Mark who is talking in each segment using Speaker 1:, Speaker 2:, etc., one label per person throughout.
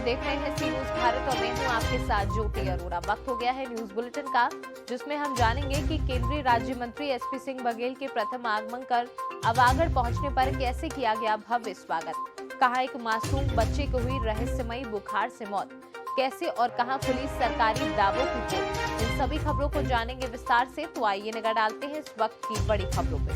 Speaker 1: देख रहे हैं सी न्यूज भारत और मैं हूं आपके साथ ज्योति अरोड़ा। वक्त हो गया है न्यूज बुलेटिन का, जिसमें हम जानेंगे कि केंद्रीय राज्य मंत्री एसपी सिंह बघेल के प्रथम आगमन कर अवागढ़ पहुंचने पर कैसे किया गया भव्य स्वागत। कहां एक मासूम बच्चे को हुई रहस्यमयी बुखार से मौत, कैसे और कहां खुली सरकारी दावों की पोल। इन सभी खबरों को जानेंगे विस्तार से, तो आइए नजर डालते हैं इस वक्त की बड़ी खबरों पे।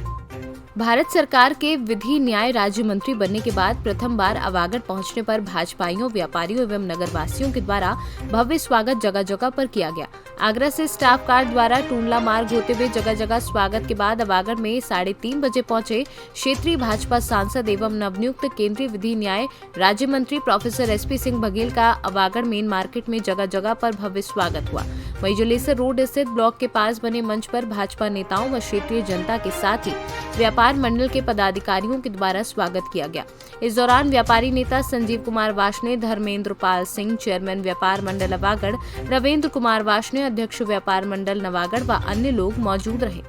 Speaker 1: भारत सरकार के विधि न्याय राज्य मंत्री बनने के बाद प्रथम बार अवागढ़ पहुंचने पर भाजपाइयों, व्यापारियों एवं नगरवासियों के द्वारा भव्य स्वागत जगह जगह पर किया गया। आगरा से स्टाफ कार द्वारा टूंडला मार्ग होते हुए जगह जगह स्वागत के बाद अवागढ़ में 3:30 बजे पहुंचे क्षेत्रीय भाजपा सांसद एवं नवनियुक्त केंद्रीय विधि न्याय राज्य मंत्री प्रोफेसर एसपी सिंह बघेल का अवागढ़ मेन मार्केट में जगह जगह पर भव्य स्वागत हुआ। वहीं जलेसर रोड स्थित ब्लॉक के पास बने मंच पर भाजपा नेताओं व क्षेत्रीय जनता के साथ ही व्यापार मंडल के पदाधिकारियों के द्वारा स्वागत किया गया। इस दौरान व्यापारी नेता संजीव कुमार वार्ष्णेय, धर्मेंद्र पाल सिंह, चेयरमैन व्यापार मंडल अवागढ़, रविंद्र कुमार वार्ष्णेय, अध्यक्ष व्यापार मंडल नवागढ़ व अन्य लोग मौजूद रहे।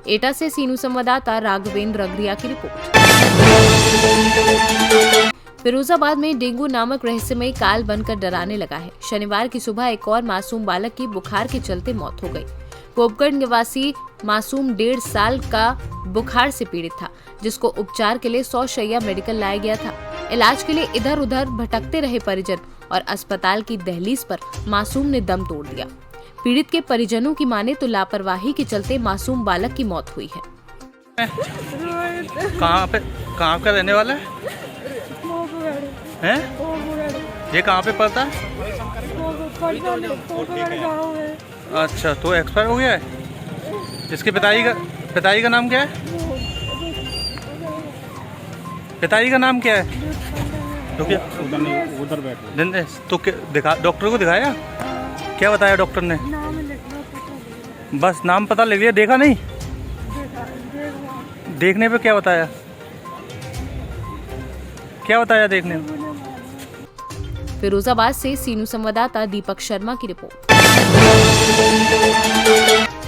Speaker 1: एटा से सीनू संवाददाता राघवेंद्र अग्रिया की रिपोर्ट। फिरोजाबाद में डेंगू नामक रहस्यमय काल बनकर डराने लगा है। शनिवार की सुबह एक और मासूम बालक की बुखार के चलते मौत हो गई। कोपगढ़ निवासी मासूम 1.5 साल का बुखार से पीड़ित था, जिसको उपचार के लिए 100 शैय्या मेडिकल लाया गया था। इलाज के लिए इधर उधर भटकते रहे परिजन और अस्पताल की दहलीज पर मासूम ने दम तोड़ दिया। पीड़ित के परिजनों की माने तो लापरवाही के चलते मासूम बालक की मौत हुई है।
Speaker 2: कहाँ का रहने वाला है? ये कहाँ पे पड़ता है? अच्छा, तो एक्सपायर हो गया है। इसके पिताजी का नाम क्या है? पिताजी का नाम क्या है? तो क्या उधर बैठे तो दिखा, डॉक्टर को दिखाया? क्या बताया डॉक्टर ने? बस नाम पता लग लिया, देखा नहीं? देखने पे क्या बताया? क्या बताया देखने में?
Speaker 1: फिरोजाबाद से सीनू संवाददाता दीपक शर्मा की रिपोर्ट।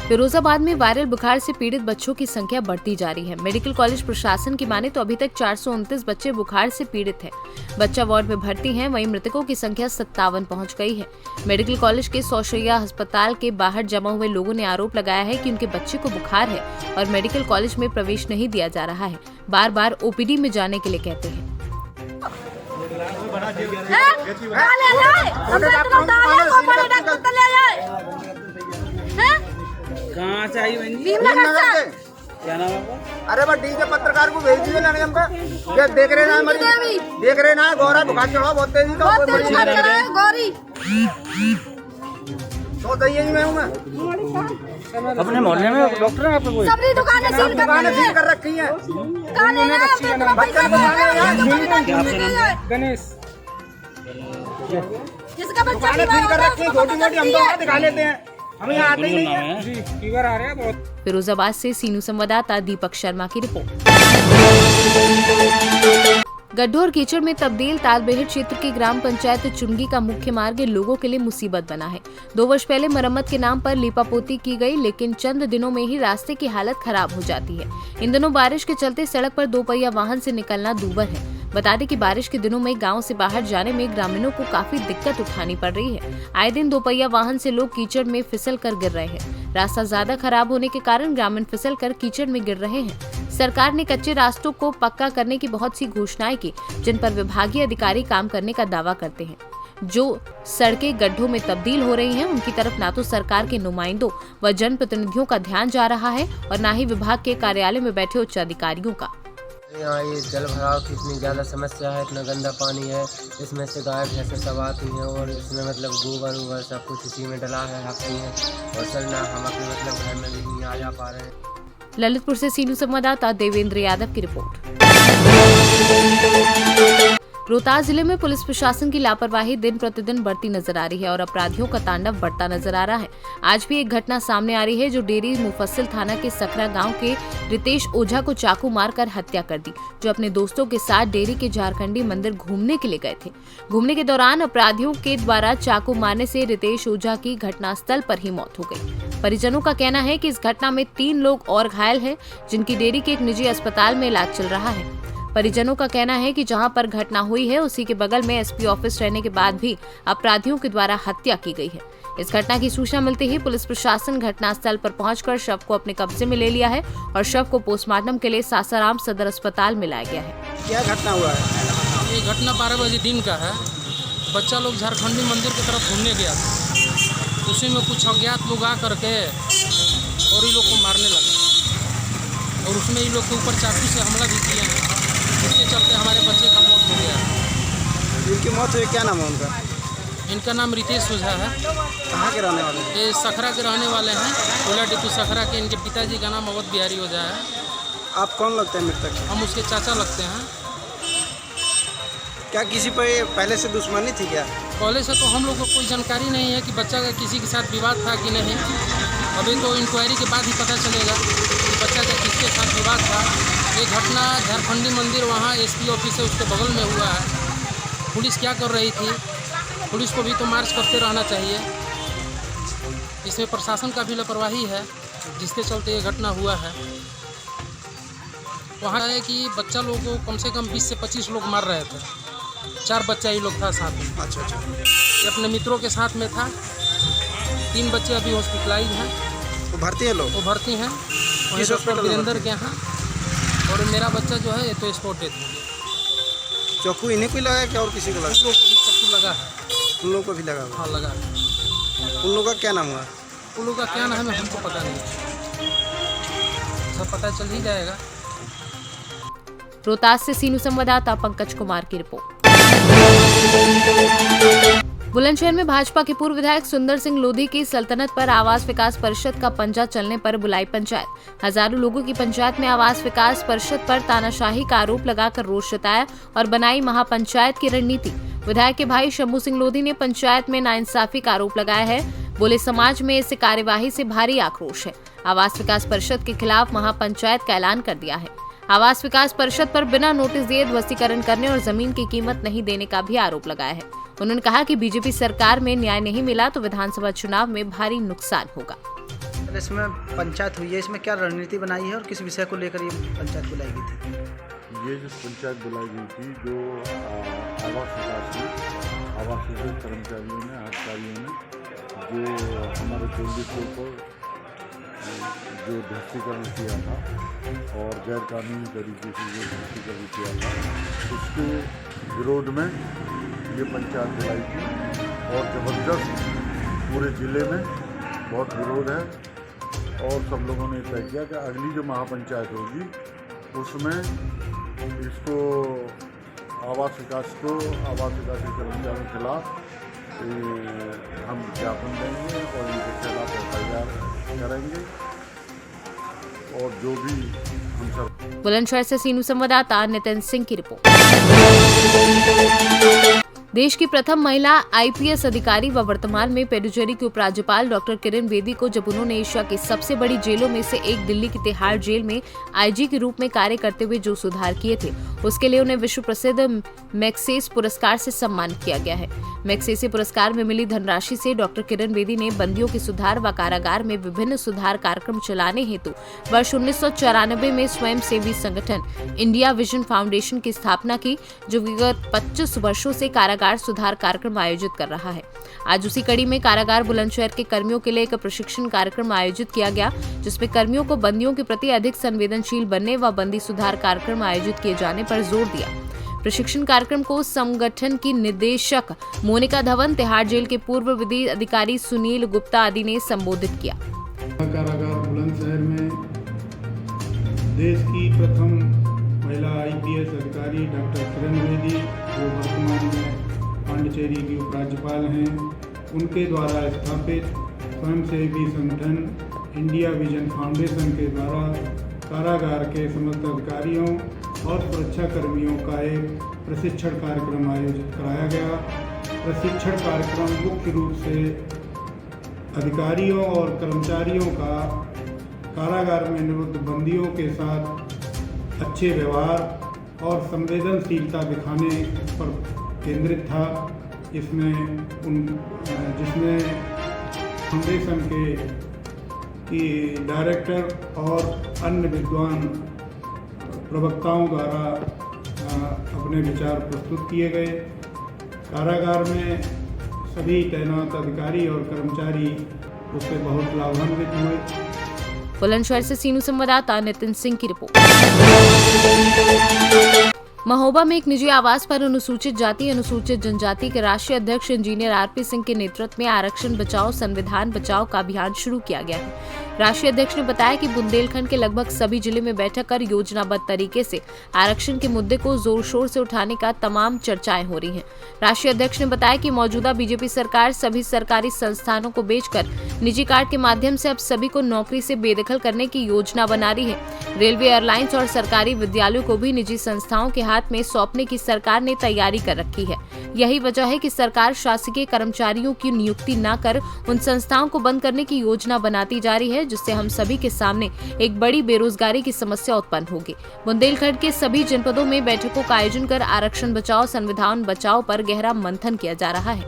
Speaker 1: फिरोजाबाद में वायरल बुखार से पीड़ित बच्चों की संख्या बढ़ती जा रही है। मेडिकल कॉलेज प्रशासन की माने तो अभी तक 429 बच्चे बुखार से पीड़ित हैं। बच्चा वार्ड में भर्ती हैं, वहीं मृतकों की संख्या 57 पहुंच गई है। मेडिकल कॉलेज के 100 शैय्या अस्पताल के बाहर जमा हुए लोगों ने आरोप लगाया है कि उनके बच्चे को बुखार है और मेडिकल कॉलेज में प्रवेश नहीं दिया जा रहा है। बार बार ओपीडी में जाने के लिए कहते हैं।
Speaker 3: कहाँ से आई बहन जी? क्या नाम है?
Speaker 4: अरे बस ठीक है, पत्रकार को भेज दीजिए लड़के पे। ये देख रहे ना गौरा बुखार चढ़ा बहुत तेजी तो सही है। मैं
Speaker 2: अपने मोहल्ले में डॉक्टर है? कोई
Speaker 4: दुकानें सील कर रखी है।
Speaker 3: गणेश
Speaker 4: जिसका बच्चा सील कर रखी है, छोटी मोटी हम तो दिखा लेते हैं, हमें यहाँ आते ही नहीं है जी। फीवर आ रहा है बहुत।
Speaker 1: फिरोजाबाद से सीनू संवाददाता दीपक शर्मा की रिपोर्ट। गड्ढों और कीचड़ में तब्दील तालबेहट क्षेत्र के ग्राम पंचायत चुनगी का मुख्य मार्ग लोगों के लिए मुसीबत बना है। 2 वर्ष पहले मरम्मत के नाम पर लीपापोती की गई, लेकिन चंद दिनों में ही रास्ते की हालत खराब हो जाती है। इन दिनों बारिश के चलते सड़क पर 2 पहिया वाहन से निकलना दूभर है। बता दें कि बारिश के दिनों में गांव से बाहर जाने में ग्रामीणों को काफी दिक्कत उठानी पड़ रही है। आए दिन 2 पहिया वाहन से लोग कीचड़ में फिसल कर गिर रहे हैं। रास्ता ज्यादा खराब होने के कारण ग्रामीण फिसल कर कीचड़ में गिर रहे हैं। सरकार ने कच्चे रास्तों को पक्का करने की बहुत सी घोषणाएं की, जिन पर विभागीय अधिकारी काम करने का दावा करते हैं। जो सड़कें गड्ढों में तब्दील हो रही हैं, उनकी तरफ ना तो सरकार के नुमाइंदों व जनप्रतिनिधियों का ध्यान जा रहा है और न ही विभाग के कार्यालय में बैठे उच्च अधिकारियों का।
Speaker 5: यहाँ ये जल भराव की इतनी ज़्यादा समस्या है, इतना गंदा पानी है, इसमें से गाय भैंसे सब आती हैं और इसमें मतलब गोबर वोबर सब कुछ इसी में डला है, आती हैं और सर ना हम अपने मतलब घर में भी नहीं आ जा पा रहे हैं।
Speaker 1: ललितपुर से सीनू संवाददाता देवेंद्र यादव की रिपोर्ट। रोहतास जिले में पुलिस प्रशासन की लापरवाही दिन प्रतिदिन बढ़ती नजर आ रही है और अपराधियों का तांडव बढ़ता नजर आ रहा है। आज भी एक घटना सामने आ रही है, जो डेरी मुफस्सिल थाना के सकरा गांव के रितेश ओझा को चाकू मारकर हत्या कर दी, जो अपने दोस्तों के साथ डेरी के झारखंडी मंदिर घूमने के लिए गए थे। घूमने के दौरान अपराधियों के द्वारा चाकू मारने से रितेश ओझा की घटनास्थल पर ही मौत हो गई। परिजनों का कहना है कि इस घटना में 3 लोग और घायल हैं, जिनकी डेरी के एक निजी अस्पताल में इलाज चल रहा है। परिजनों का कहना है कि जहां पर घटना हुई है उसी के बगल में एसपी ऑफिस रहने के बाद भी अपराधियों के द्वारा हत्या की गई है। इस घटना की सूचना मिलते ही पुलिस प्रशासन घटनास्थल पर पहुंचकर शव को अपने कब्जे में ले लिया है और शव को पोस्टमार्टम के लिए सासाराम सदर अस्पताल में लाया गया है।
Speaker 4: क्या घटना हुआ है?
Speaker 6: ये घटना 12 बजे दिन का है। बच्चा लोग झारखंडी मंदिर की तरफ घूमने गया था, उसी में कुछ अज्ञात लोग आ करके और ये लोग को मारने लगे और उसमें ये लोग के ऊपर चाकू से हमला भी किए हैं, जिसके चलते हमारे बच्चे का मौत हो गया।
Speaker 4: जिनकी मौत हुई क्या नाम है उनका?
Speaker 6: इनका नाम रितेश ओझा है।
Speaker 4: कहाँ के रहने वाले हैं?
Speaker 6: ये सखरा के रहने वाले हैं, कोला डिपू सखरा के। इनके पिताजी का नाम अवध बिहारी ओझा है।
Speaker 4: आप कौन लगते हैं मृतक?
Speaker 6: हम उसके चाचा लगते हैं।
Speaker 4: क्या किसी पर पहले से दुश्मनी थी क्या?
Speaker 6: पहले से तो हम लोग को कोई जानकारी नहीं है कि बच्चा का किसी के साथ विवाद था कि नहीं। अभी तो इंक्वायरी के बाद ही पता चलेगा कि बच्चा का किसके साथ विवाद था। ये घटना झारखंडी मंदिर वहाँ एसपी ऑफिस है उसके बगल में हुआ है। पुलिस क्या कर रही थी? पुलिस को भी तो मार्च करते रहना चाहिए। इसमें प्रशासन का भी लापरवाही है, जिसके चलते ये घटना हुआ है। वहाँ है कि बच्चा लोगों को कम से कम 20 से 25 लोग मार रहे थे। 4 बच्चा ये लोग था साथ में।
Speaker 4: अच्छा।
Speaker 6: ये अपने मित्रों के साथ में था। 3 बच्चे अभी हॉस्पिटलाइज हैं।
Speaker 4: वो भर्ती है लोग?
Speaker 6: वो भर्ती हैं वहीं डॉक्टर वीरेंद्र के यहाँ। और मेरा बच्चा जो है ये तो स्पॉट डेथ हो गया।
Speaker 4: चाकू इन्हीं को लगा क्या और किसी को लगा?
Speaker 6: उन लोगों को भी चाकू लगा है।
Speaker 4: उन लोगों को भी लगा हुआ?
Speaker 6: हाँ लगा है।
Speaker 4: उन लोगों का क्या नाम हुआ?
Speaker 6: उन लोगों का क्या नाम है हमको पता नहीं, सब पता चल ही जाएगा।
Speaker 1: रोहतास से सीनू संवाददाता पंकज कुमार की रिपोर्ट। बुलंदशहर में भाजपा के पूर्व विधायक सुंदर सिंह लोधी की सल्तनत पर आवास विकास परिषद का पंजा चलने पर बुलाई पंचायत। हजारों लोगों की पंचायत में आवास विकास परिषद पर तानाशाही का आरोप लगाकर रोष जताया और बनाई महापंचायत की रणनीति। विधायक के भाई शंभू सिंह लोधी ने पंचायत में नाइंसाफी का आरोप लगाया है। बोले समाज में इस कार्यवाही से भारी आक्रोश है। आवास विकास परिषद के खिलाफ महापंचायत का ऐलान कर दिया है। आवास विकास परिषद पर बिना नोटिस दिए ध्वस्तीकरण करने और जमीन की कीमत नहीं देने का भी आरोप लगाया है। उन्होंने कहा कि बीजेपी सरकार में न्याय नहीं मिला तो विधानसभा चुनाव में भारी नुकसान होगा।
Speaker 3: इसमें पंचायत हुई है, इसमें क्या रणनीति बनाई है और किस विषय को लेकर ये पंचायत बुलाई गई थी?
Speaker 7: ये जो पंचायत बुलाई गई थी, जो आवास विकास में आवास विभाग कर्मचारियों ने, अधिकारियों ने जो हमारे केंद्रीय स्तर पर जो ध्वस्तीकरण किया था और गैरकानूनी तरीके से जो ध्वस्तीकरण किया था, उसके विरोध में ये पंचायत बुलाई थी। और ज़बरदस्त पूरे ज़िले में बहुत विरोध है और सब लोगों ने तय किया कि अगली जो महापंचायत होगी उसमें इसको आवास विकास के कर्मचारियों के खिलाफ हम ज्ञापन देंगे और इनके खिलाफ FIR करेंगे और जो भी हम सब।
Speaker 1: बुलंदशहर से सीनू संवाददाता नितिन सिंह की रिपोर्ट। देश की प्रथम महिला IPS अधिकारी व वर्तमान में पुडुचेरी की उपराज्यपाल डॉक्टर किरण बेदी को जब उन्होंने एशिया की सबसे बड़ी जेलों में से एक दिल्ली की तिहाड़ जेल में IG के रूप में कार्य करते हुए जो सुधार किए थे उसके लिए उन्हें विश्व प्रसिद्ध मैग्सेसे पुरस्कार से सम्मानित किया गया है। मैग्सेसे पुरस्कार में मिली धनराशि से डॉक्टर किरण बेदी ने बंदियों के सुधार व कारागार में विभिन्न सुधार कार्यक्रम चलाने हेतु वर्ष 1994 में स्वयंसेवी संगठन इंडिया विजन फाउंडेशन की स्थापना की, जो विगत 25 वर्षों से कारागार सुधार कार्यक्रम आयोजित कर रहा है। आज उसी कड़ी में कारागार बुलंदशहर के कर्मियों के लिए एक प्रशिक्षण कार्यक्रम आयोजित किया गया, जिसमें कर्मियों को बंदियों के प्रति अधिक संवेदनशील बनने व बंदी सुधार कार्यक्रम आयोजित किए जाने पर जोर दिया। प्रशिक्षण कार्यक्रम को संगठन की निदेशक मोनिका धवन, तिहाड़ जेल के पूर्व विधि अधिकारी सुनील गुप्ता आदि ने संबोधित किया।
Speaker 8: कारागार बुलंदशहर में देश की प्रथम महिला IPS अधिकारी डॉक्टर किरण बेदी, जो वर्तमान में पांडिचेरी की उपराज्यपाल हैं, उनके द्वारा स्थापित स्वयंसेवी संगठन इंडिया विजन फाउंडेशन के द्वारा कारागार के समस्त अधिकारियों और सुरक्षा कर्मियों का एक प्रशिक्षण कार्यक्रम आयोजित कराया गया। प्रशिक्षण कार्यक्रम मुख्य रूप से अधिकारियों और कर्मचारियों का कारागार में निरुद्ध बंदियों के साथ अच्छे व्यवहार और संवेदनशीलता दिखाने पर केंद्रित था। जिसमें फाउंडेशन की डायरेक्टर और अन्य विद्वान प्रवक्ताओं द्वारा अपने विचार प्रस्तुत किए गए। कारागार में सभी तैनात अधिकारी और कर्मचारी उससे बहुत लाभान्वित हुए।
Speaker 1: बुलंदशहर से सीनू संवाददाता नितिन सिंह की रिपोर्ट। महोबा में एक निजी आवास पर अनुसूचित जाति अनुसूचित जनजाति के राष्ट्रीय अध्यक्ष इंजीनियर आरपी सिंह के नेतृत्व में आरक्षण बचाओ संविधान बचाओ का अभियान शुरू किया गया है। राष्ट्रीय अध्यक्ष ने बताया कि बुंदेलखंड के लगभग सभी जिले में बैठक कर योजनाबद्ध तरीके से आरक्षण के मुद्दे को जोर शोर से उठाने का तमाम चर्चाएं हो रही हैं। राष्ट्रीय अध्यक्ष ने बताया कि मौजूदा बीजेपी सरकार सभी सरकारी संस्थानों को बेचकर निजी कार्ड के माध्यम से अब सभी को नौकरी से बेदखल करने की योजना बना रही है। रेलवे, एयरलाइंस और सरकारी विद्यालयों को भी निजी संस्थाओं के हाथ में सौंपने की सरकार ने तैयारी कर रखी है। यही वजह है कि सरकार शासकीय कर्मचारियों की नियुक्ति न कर उन संस्थाओं को बंद करने की योजना बनाती जा रही है, जिससे हम सभी के सामने एक बड़ी बेरोजगारी की समस्या उत्पन्न होगी। बुंदेलखंड के सभी जनपदों में बैठकों का आयोजन कर आरक्षण बचाओ संविधान बचाओ पर गहरा मंथन किया जा रहा है।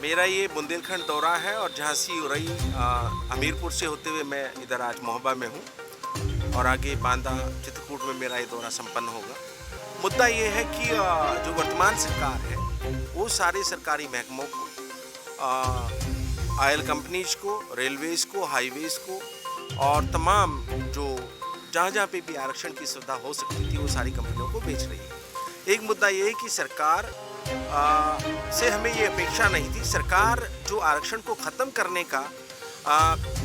Speaker 9: मेरा ये बुंदेलखंड दौरा है और झांसी, उरई, हमीरपुर से होते हुए मैं इधर आज महोबा में हूँ और आगे बांदा, चित्रकूट में मेरा ये दौरा संपन्न होगा। मुद्दा ये है कि जो वर्तमान सरकार है वो सारे सरकारी महकमों को, ऑयल कंपनीज को, रेलवेज को, हाईवेज को और तमाम जो जहाँ पे भी आरक्षण की सुविधा हो सकती थी वो सारी कंपनियों को बेच रही है। एक मुद्दा ये है कि सरकार से हमें ये अपेक्षा नहीं थी। सरकार जो आरक्षण को ख़त्म करने का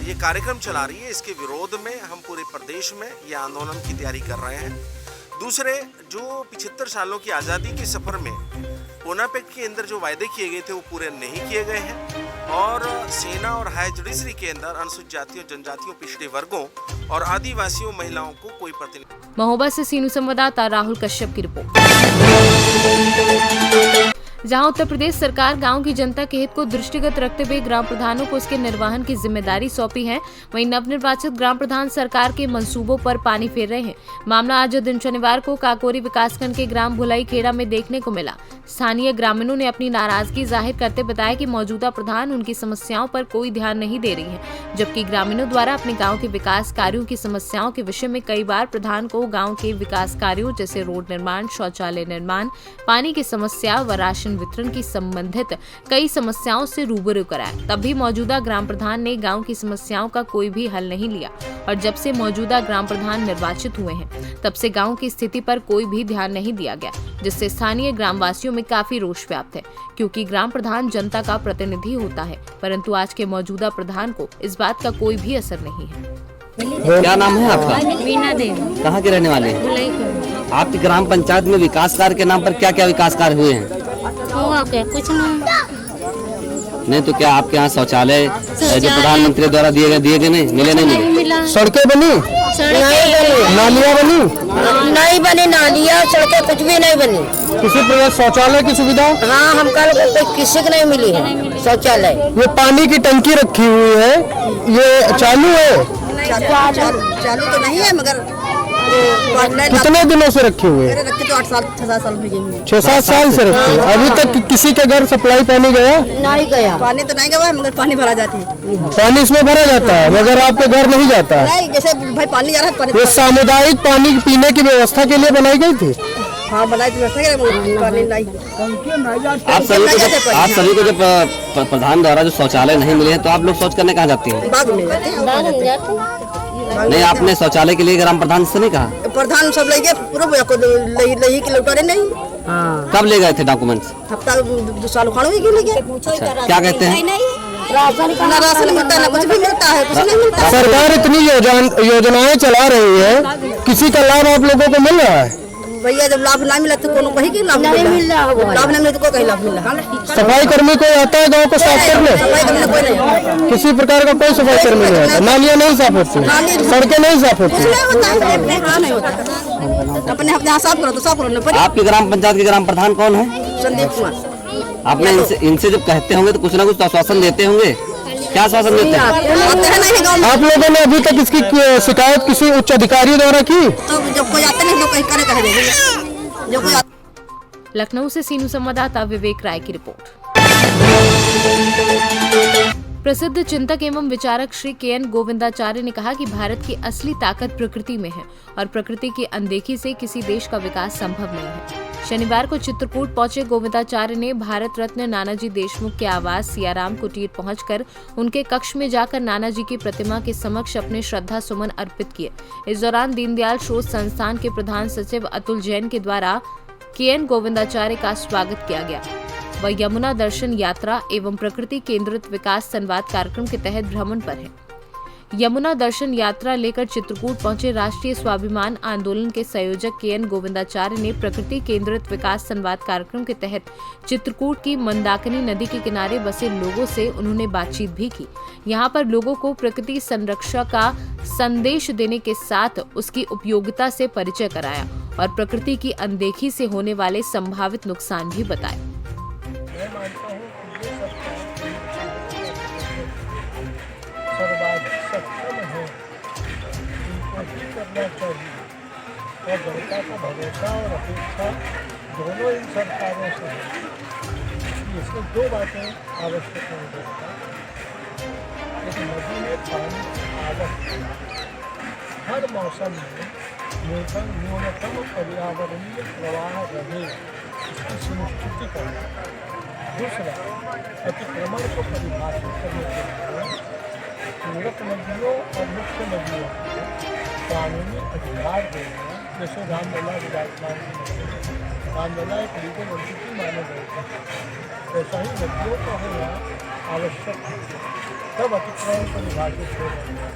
Speaker 9: ये कार्यक्रम चला रही है, इसके विरोध में हम पूरे प्रदेश में ये आंदोलन की तैयारी कर रहे हैं। दूसरे, जो 75 सालों की आज़ादी के सफ़र में पूनापेक्ट के अंदर जो वायदे किए गए थे वो पूरे नहीं किए गए हैं और सेना और हाई जुडिशरी के अंदर अनुसूचित जातियों, जनजातियों, पिछड़े वर्गों और आदिवासियों महिलाओं को कोई प्रतिनिधित्व।
Speaker 1: महोबा से सीनू संवाददाता राहुल कश्यप की रिपोर्ट। जहां उत्तर प्रदेश सरकार गांव की जनता के हित को दृष्टिगत रखते हुए ग्राम प्रधानों को उसके निर्वहन की जिम्मेदारी सौंपी है, वहीं नवनिर्वाचित ग्राम प्रधान सरकार के मंसूबों पर पानी फेर रहे हैं। मामला आज दिन शनिवार को काकोरी विकासखंड के ग्राम भुलाई खेड़ा में देखने को मिला। स्थानीय ग्रामीणों ने अपनी नाराजगी जाहिर करते बताया कि मौजूदा प्रधान उनकी समस्याओं पर कोई ध्यान नहीं दे रही है, जबकि ग्रामीणों द्वारा अपने गाँव के विकास कार्यों की समस्याओं के विषय में कई बार प्रधान को गाँव के विकास कार्यों जैसे रोड निर्माण, शौचालय निर्माण, पानी की समस्या व राशन वितरण की संबंधित कई समस्याओं से रूबरू कराया। तब भी मौजूदा ग्राम प्रधान ने गांव की समस्याओं का कोई भी हल नहीं लिया और जब से मौजूदा ग्राम प्रधान निर्वाचित हुए हैं तब से गांव की स्थिति पर कोई भी ध्यान नहीं दिया गया, जिससे स्थानीय ग्रामवासियों में काफी रोष व्याप्त है, क्योंकि ग्राम प्रधान जनता का प्रतिनिधि होता है, परंतु आज के मौजूदा प्रधान को इस बात का कोई भी असर नहीं है।
Speaker 10: क्या नाम है आपका?
Speaker 11: वीणा देवी।
Speaker 10: कहाँ के रहने वाले हैं? आपकी ग्राम पंचायत में विकास कार्य के नाम पर क्या क्या विकास कार्य हुए हैं?
Speaker 11: कुछ
Speaker 10: नहीं तो क्या आपके यहाँ शौचालय जो प्रधानमंत्री द्वारा दिए गए नहीं मिले? सड़कें बनी? नालियाँ बनी?
Speaker 11: नहीं बनी नालियाँ, सड़कें कुछ भी नहीं बनी।
Speaker 10: किसी प्रकार शौचालय की सुविधा?
Speaker 11: हाँ, हम कल किसी को नहीं मिली है शौचालय।
Speaker 10: ये पानी की टंकी रखी हुई है, ये चालू है?
Speaker 11: चालू तो नहीं है, मगर
Speaker 10: कितने दिनों से रखे हुए हैं?
Speaker 11: रखे तो 6-7 साल हो गए।
Speaker 10: 6-7 साल से रखे हुए। अभी तक किसी के घर सप्लाई पानी गया?
Speaker 11: नहीं गया। पानी तो नहीं गया, मगर पानी भरा जाती है।
Speaker 10: पानी इसमें भरा जाता है, मगर आपके घर नहीं जाता है?
Speaker 11: नहीं, जैसे भाई पानी जा रहा है, पानी
Speaker 10: ये सामुदायिक पानी पीने की व्यवस्था के लिए बनाई गई थी?
Speaker 11: हाँ, बनाई थी व्यवस्था, पानी नहीं।
Speaker 10: आप सभी को जब प्रधान द्वारा जो शौचालय नहीं मिले हैं तो आप लोग शौच करने कहाँ जाते हैं?
Speaker 11: बाग में जाते हैं।
Speaker 10: नहीं, आपने शौचालय के लिए ग्राम प्रधान से नहीं कहा?
Speaker 11: प्रधान सब ले गए, पूरा लही के लौटारे नहीं।
Speaker 10: कब ले गए थे डॉक्यूमेंट्स?
Speaker 11: हफ्ता 2 साल उखाड़ हुई ले गए।
Speaker 10: अच्छा, क्या कहते हैं?
Speaker 11: राशन मिलता है, कुछ भी मिलता है, कुछ नहीं मिलता।
Speaker 10: सरकार इतनी योजनाएं चला रही है, किसी का लाभ आप लोगों को मिल रहा है?
Speaker 11: भैया, जब लाभ ना मिला तो कोनो कहीं की लाभ नहीं मिल रहा, लाभ नहीं मिला तो कोई लाभ मिला।
Speaker 10: सफाई कर्मी कोई आता है गांव को साफ करने?
Speaker 11: सफाई कर्मी कोई नहीं,
Speaker 10: किसी प्रकार का कोई सफाई कर्मी नहीं आता? नालियाँ नहीं साफ होती, सड़कें नहीं साफ होती?
Speaker 11: नहीं होता। अपने यहाँ साफ करो तो साफ करो।
Speaker 10: आपकी ग्राम पंचायत के ग्राम प्रधान कौन है?
Speaker 11: संदीप कुमार।
Speaker 10: आपने इनसे जब कहते होंगे तो कुछ ना कुछ तो आश्वासन देते होंगे, क्या आश्वासन देते हैं? आप लोगों ने अभी तक इसकी शिकायत किसी उच्च अधिकारी द्वारा की?
Speaker 11: तो जब कोई आते नहीं तो कहीं करे।
Speaker 1: लखनऊ से सीनू संवाददाता विवेक राय की रिपोर्ट। प्रसिद्ध चिंतक एवं विचारक श्री के.एन. गोविंदाचार्य ने कहा कि भारत की असली ताकत प्रकृति में है और प्रकृति की अनदेखी से किसी देश का विकास संभव नहीं है। शनिवार को चित्रकूट पहुंचे गोविंदाचार्य ने भारत रत्न नानाजी देशमुख के आवास सियाराम कुटीर पहुंचकर उनके कक्ष में जाकर नानाजी की प्रतिमा के समक्ष अपने श्रद्धा सुमन अर्पित किए। इस दौरान दीनदयाल शोध संस्थान के प्रधान सचिव अतुल जैन के द्वारा के.एन. गोविंदाचार्य का स्वागत किया गया। वह यमुना दर्शन यात्रा एवं प्रकृति केंद्रित विकास संवाद कार्यक्रम के तहत भ्रमण पर है। यमुना दर्शन यात्रा लेकर चित्रकूट पहुंचे राष्ट्रीय स्वाभिमान आंदोलन के संयोजक के.एन. गोविंदाचार्य ने प्रकृति केंद्रित विकास संवाद कार्यक्रम के तहत चित्रकूट की मंदाकिनी नदी के किनारे बसे लोगों से उन्होंने बातचीत भी की। यहां पर लोगों को प्रकृति संरक्षण का संदेश देने के साथ उसकी उपयोगिता से परिचय कराया और प्रकृति की अनदेखी से होने वाले संभावित नुकसान भी बताए।
Speaker 8: करना चाहिए और जनता का भरोसा और अपेक्षा दोनों इन सरकारों से है। इसमें दो बातें आवश्यक नहीं होता। एक नदी में पानी की आवश्यकता हर मौसम में न्यूनतम पर्यावरणीय प्रवाह रहे, इसकी सुनिश्चित करना। दूसरा, अतिक्रमण को परिभाषित करने के लिए पूरक नदियों और मुख्य नदियों को कानूनी अधिकार देना। जैसे रामलला विराजमान रामलला एक लीगल एंटिटी माना जाता है, ऐसा ही नदियों का होना आवश्यक है। तब अतिक्रमण परिभाषित हो जाएगा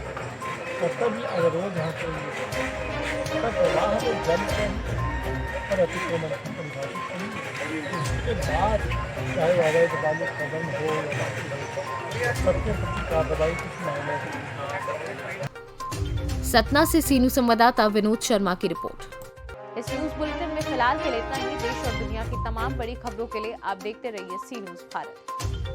Speaker 8: और तभी अवरोध हासिल होगा। तब प्रवाह में जल और अतिक्रमण की परिभाषित करेंगे। इसके बाद चाहे अवैध बालू खनन हो या सबके प्रति कार्रवाई कुछ मायने नहीं।
Speaker 1: सतना से सीनू संवाददाता विनोद शर्मा की रिपोर्ट। इस न्यूज बुलेटिन में फिलहाल के लिए इतना ही। देश और दुनिया की तमाम बड़ी खबरों के लिए आप देखते रहिए सी न्यूज भारत।